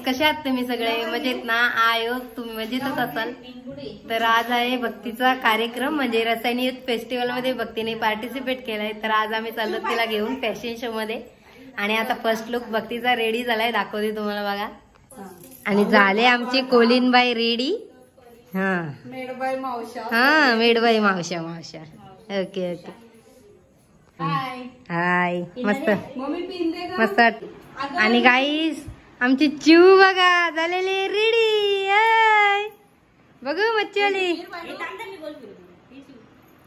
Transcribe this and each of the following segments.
कशा आहात तुम्ही सगळे? मजेत ना? आयो तुम्ही मजेतच असाल. तर आज आहे भक्तीचा कार्यक्रम, म्हणजे रसायनी युथ फेस्टिवल मध्ये भक्तीने पार्टिसिपेट केलाय. तर आज आम्ही चाललो तिला घेऊन फॅशन शो मध्ये. आणि आता फर्स्ट लुक भक्तीचा रेडी झालाय, दाखवते तुम्हाला बघा. आणि झाले आमची कोलिनबाई रेडी. हा मेडबाई मावशा. Okay okay. हाय मस्त मस्त. आणि गाईस आमची चिऊ बघा झालेली रेडी. बघू मच्छी आली,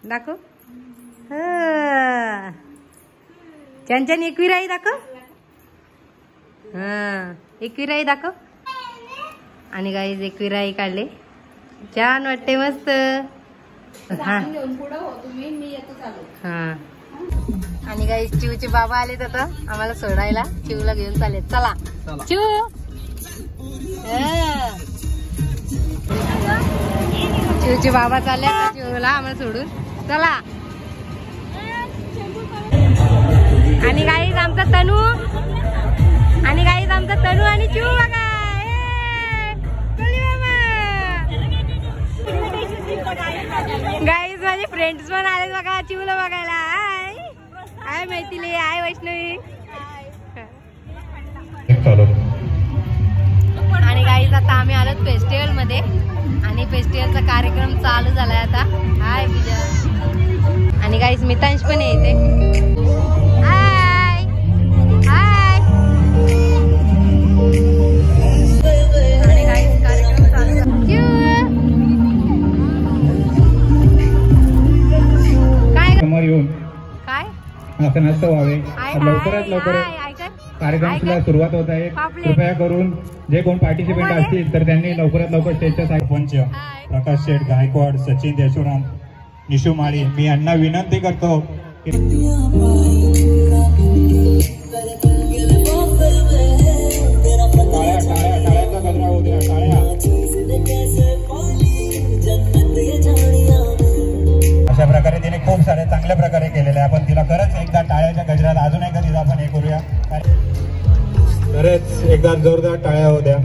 दाखव. छान छान एकविराई दाखव. हा एकविराई दाखव. आणि गाईस एकविराई काढले, छान वाटते मस्त. हा हा. आणि गाईस चिवचे बाबा आले तर आम्हाला सोडायला, चिवला घेऊन चालले. चला चिव. चिवचे बाबा चालले चिवला आम्हाला सोडून. चला. आणि गाईस आमचा तनू, आणि गाईस आमचा तनू आणि चिव बघा. गाईस माझे फ्रेंड्स पण आले बघा चिवला बघायला. हाय मैथिली, हाय वैष्णवी. आणि गाईस आता आम्ही आलो फेस्टिवल मध्ये, आणि फेस्टिवलचा कार्यक्रम चालू झालाय आता. हाय पूजा. आणि गाईस मितांश पण येते. हाय हाय. आणि गाईस कार्यक्रम चालू झाला. असं नसतं व्हावे. लवकरात लवकर कार्यक्रमाला सुरुवात होत आहे. कृपया करून जे कोण पार्टिसिपेंट असतील तर त्यांनी लवकरात लवकर स्टेजच्या सरपंच प्रकाश शेठ गायकवाड, सचिन देशोराम, निशू माळी, मी यांना विनंती करतो की टाळ्याचा गजरा होऊ द्या. टाळ्या. अशा प्रकारे तिने खूप सारे चांगल्या प्रकारे केलेले आहे. आपण तिला खरंच एकदा टाळ्याच्या गजरात अजून एकदा तिला आपण हे करूया. खरंच एकदा जोरदार टाळ्या होऊ द्या.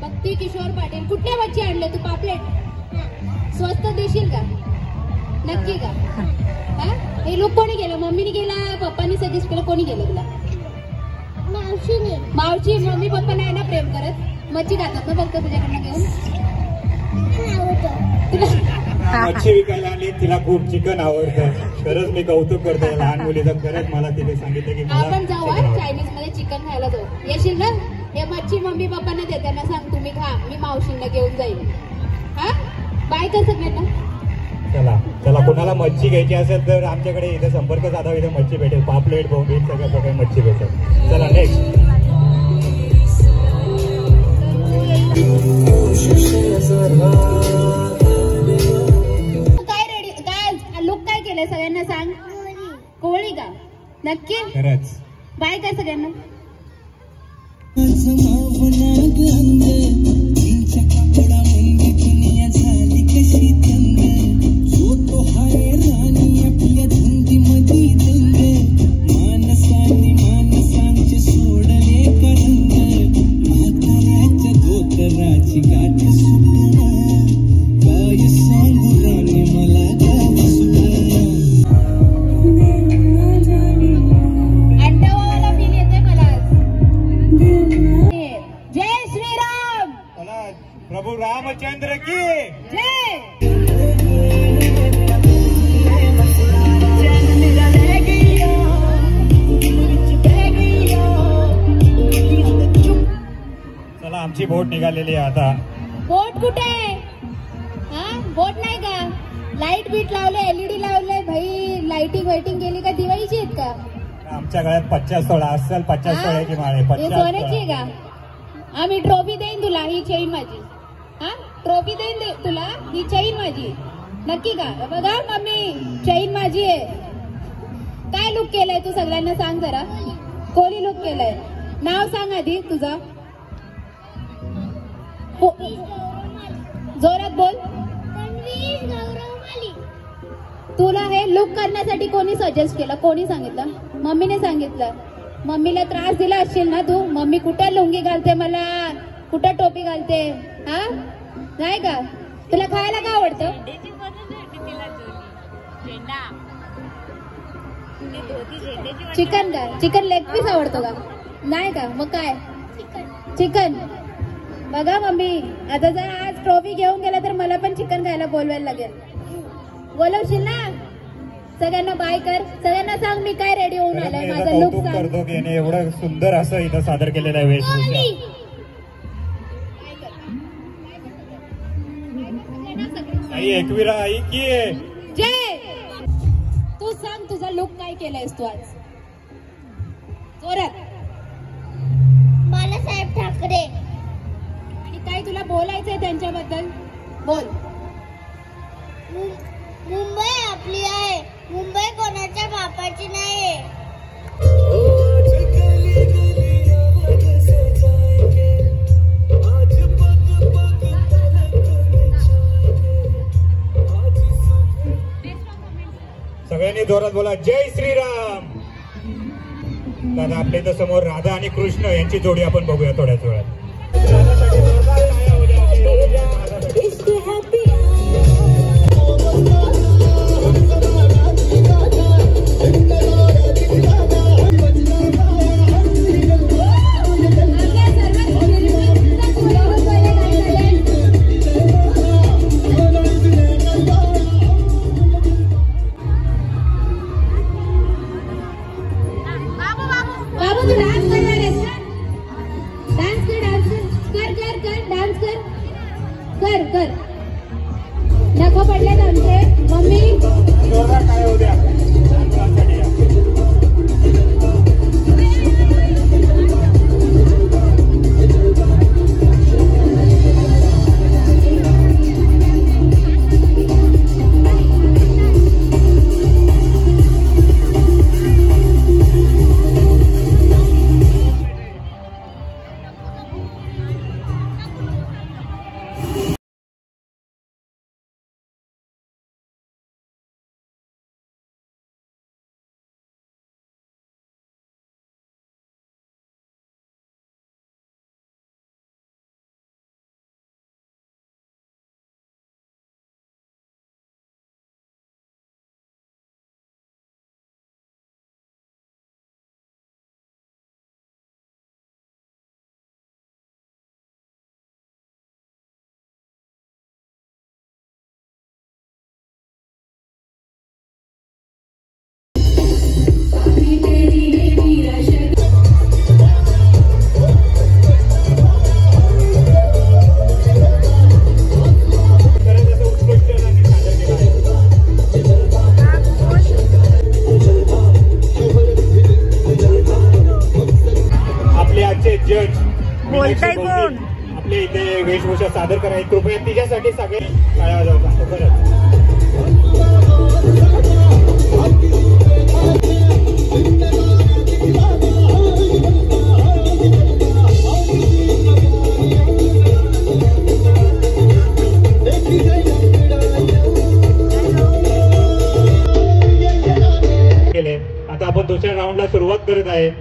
भक्ती किशोर पाटील. कुठल्या मच्छी आणले तू? पापलेट स्वस्त देशील का? नक्की का? हे लोक कोणी गेलं? मम्मीने गेला, पप्पानी सजेस्ट केलं, कोणी गेलं तुला? मावशीने. मावशी मम्मी पप्पा नाही ना प्रेम करत, मच्छी खातात ना फक्त तुझ्याकडनं घेऊन. मच्छी विकायला आणि तिला खूप चिकन आवडतं. खरंच मी कौतुक करतो लहान मुलीचं. खरंच मला तिने सांगितलं की आपण जाऊ चायनीज मध्ये चिकन खायला जाऊ. येशील ना? हे मच्छी मम्मी पप्पांना दे, त्यांना सांग तुम्ही खा, मी मावशींना घेऊन जाईल. हा बाय कर सगळ्यांना. चला चला. कोणाला मच्छी घ्यायची असेल तर आमच्याकडे इथे संपर्क साधा, इथे मच्छी भेटेल. पापलेट, बोंबील सगळ्या प्रकारे मच्छी भेटेल. चला नेक्स्ट. काय रेडी काय लुक काय केलंय सगळ्यांना सांग. कोळी का? नक्की? खरंच. बाय कर सगळ्यांना. अंडा वाला फील येतोय मला आज. बोट निघालेली आहे आता. बोट कुठे आहे? हा बोट नाही का? लाईट बीट लावले, एलईडी लावले, भाई लाइटिंग वेटिंग केली का? दिवाळीची आहेत का? आमच्या गळ्यात 50 तोळा असेल. 50 तोळ्याची माळ आहे. 50 सोन्याची आहे का? आम्ही ट्रॉफी देईन तुला. ही चेन माझी. हा ट्रॉफी देईन तुला. ही चेन माझी. नक्की का? बघा मम्मी चेन माझी आहे. काय लुक केलंय तू सगळ्यांना सांग जरा. कोली लुक केलंय. नाव सांग आधी तुझं. जोरात बोल. तुला हे लुक करण्यासाठी कोणी सजेस्ट केलं? कोणी सांगितलं? मम्मीने सांगितलं. मम्मीला त्रास दिला असशील ना तू. मम्मी कुठे लुंगी घालते मला, कुठं टोपी घालते? हा नाही का? तुला खायला काय आवडतं? चिकन का? चिकन लेग पीस आवडतो का? नाही का? मग काय? चिकन. बघा मम्मी आता जर आज ट्रॉफी घेऊन गेला तर मला पण चिकन खायला बोलवायला लागेल. बोलवशील ना? सगळ्यांना बाय कर. सगळ्यांना सांग मी काय रेडी होऊन आलाय. माझा लुक सांग. करतो की याने एवढं सुंदर असं इथं सादर केलेलं आहे वेशभूषा. आई एकविरा आई की जय. तू सांग तुझा लुक काय केलायस तू आज जोरात. बाळासाहेब ठाकरे. आणि काय तुला बोलायचंय त्यांच्याबद्दल? बोल. मुंबई आपली आहे. मुंबई कोणाच्या बापाची नाही. सगळ्यांनी जोरात बोला जय श्रीराम. दादा आपल्या इथं समोर राधा आणि कृष्ण यांची जोडी आपण बघूया थोड्याच वेळात. नको पडले आमचे. मम्मी काय होऊ द्या. बोलताय कोण? आपले इथे वेशभूषा सादर करायची कृपया तिच्यासाठी सगळे टाळ्या वाजवतात. खरंच आता आपण दुसऱ्या राऊंडला सुरुवात करत आहे.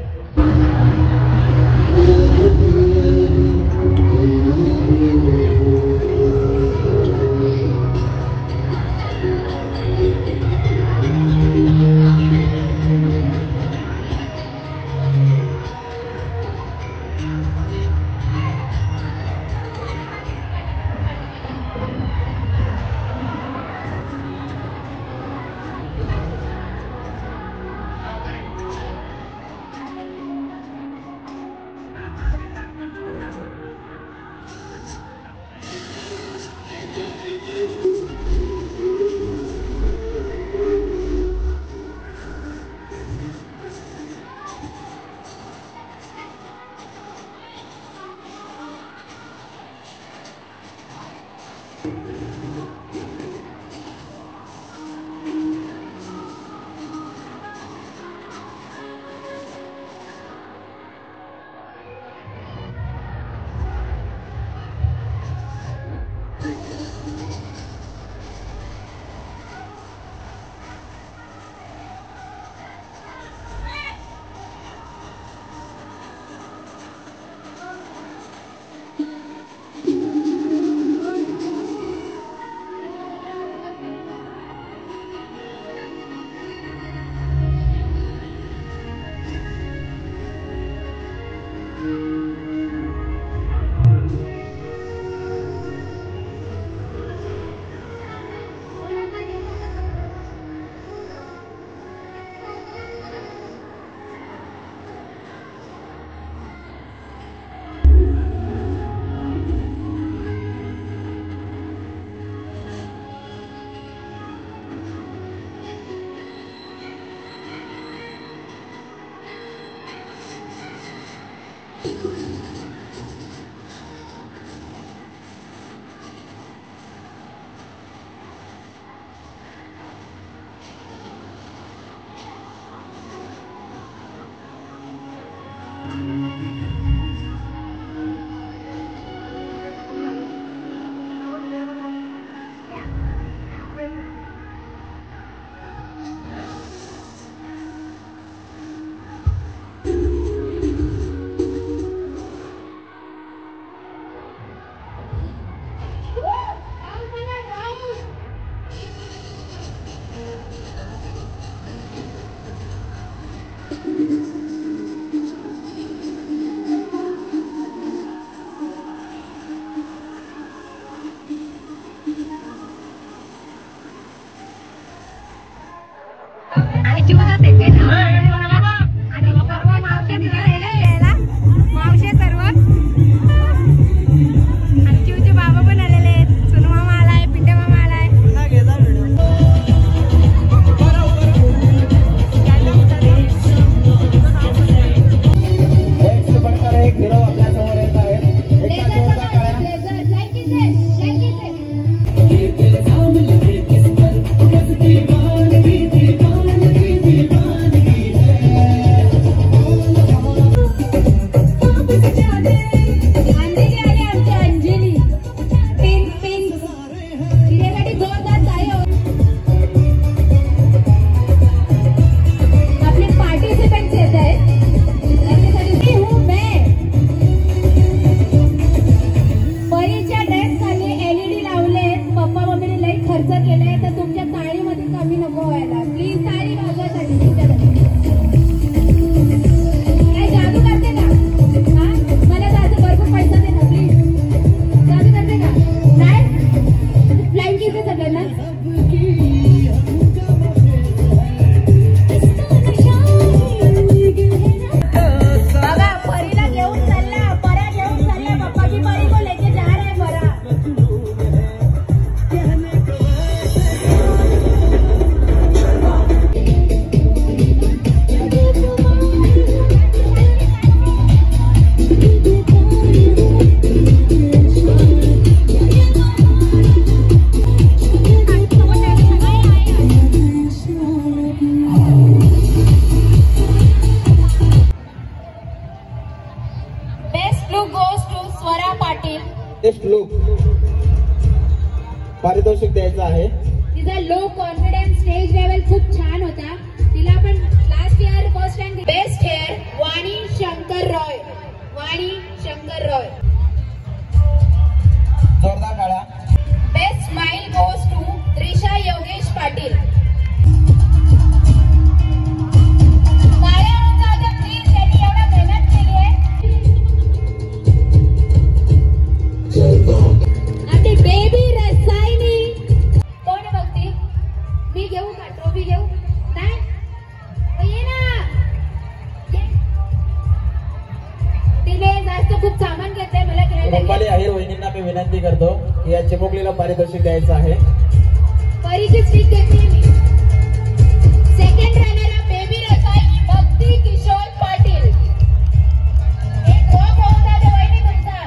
बेस्ट लुक पारितोषिक द्यायचं आहे. तिचा लो कॉन्फिडन्स स्टेज लेवल खूप छान होता. तिला पण last year first rank. Best hair Vani Shankar Roy. Vani Shankar Roy. जोरदार टाळ्या. Best smile goes to Trisha Yogesh Patil. Baby रसायनी कोण बघती. मी घेऊ का ट्रॉफी घेऊ. नाही ये ना. तिने जास्त खूप सामान घेतलंय मला खेळायला. रुपाली अहिर वहिनींना मी विनंती करतो की या चिमुकलीला पारितोषिक द्यायचं आहे. परीची स्टिक घेतली मी. सेकंड रनर बेबी रसायनी भक्ती किशोर पाटील. एक ड्रॉप होता तो वहिनी तुमचा.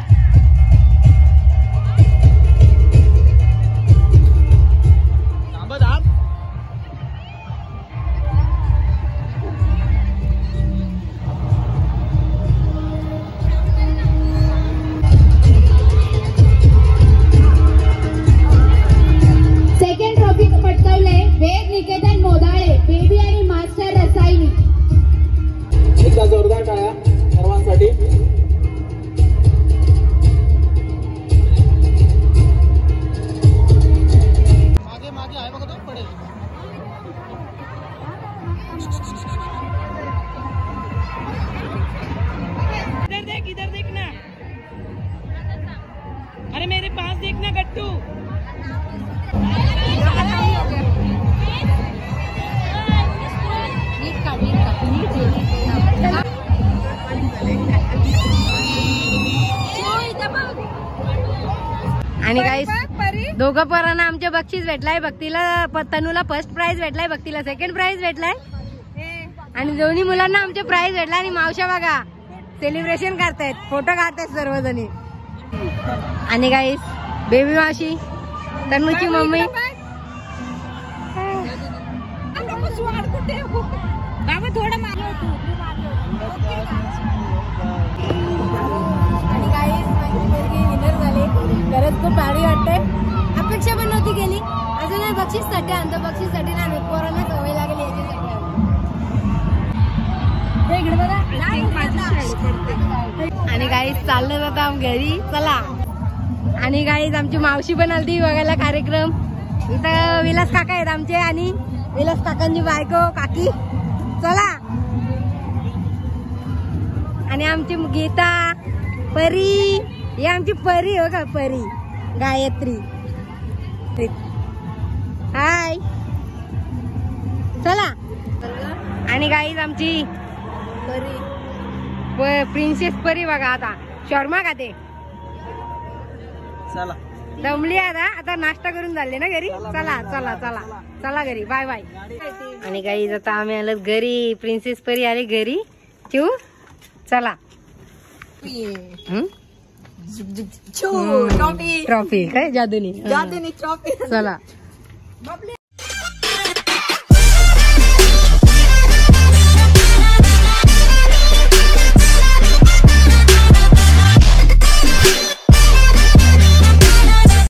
सेकंड ट्रॉफी पटकावलंय वेद निकेतन मोदाळे बेबी आणि मास्टर रसायनी. एकदा जोरदार टाळ्या सर्वांसाठी. मागे मागे आहे बघा तो पडेल. इधर देखना. अरे मेरे पास देखना गट्टू. आणि गाईस दोघं पोरांना आमच्या बक्षीस भेटलाय. भक्तीला तनूला फर्स्ट प्राइज भेटलाय, भक्तीला सेकंड प्राइज भेटलाय आणि दोन्ही मुलांना आमचे प्राइज भेटला. आणि मावशा बघा सेलिब्रेशन करतायत, फोटो काढतायत सर्वजणी. आणि गाईस बेबी मावशी, तन्नूची मम्मी. बाबा थोडं मारलं होतं. आणि गाईस माझी मुलगी विनर झाली. खरंच खूप भारी वाटतंय. अपेक्षा पण नव्हती केली. अजून बक्षीससाठी आणतो, बक्षीससाठी नाही, पोरांना सवय लागेल याच्यासाठी. इकडे बघा. आणि गाईस चाललं जाता घरी. चला. आणि गाईस आमची मावशी पण आलती बघायला कार्यक्रम. इथं विलास काका आहेत आमचे आणि विलास काकांची बायको काकी. चला. आणि आमची गीता, परी, ही आमची परी हो का, परी गायत्री. हाय. चला. आणि गाईज आमची प्रिन्सेस परी बघा आता शर्मा खाते. चला दमली आता नाश्ता करून झाले ना घरी. चला चला चला चला घरी. Bye bye. आणि गाईज आता आम्ही आलो घरी. प्रिन्सेस परी आले घरी. चिऊ चला. ट्रॉफी काय जादूनी. चला.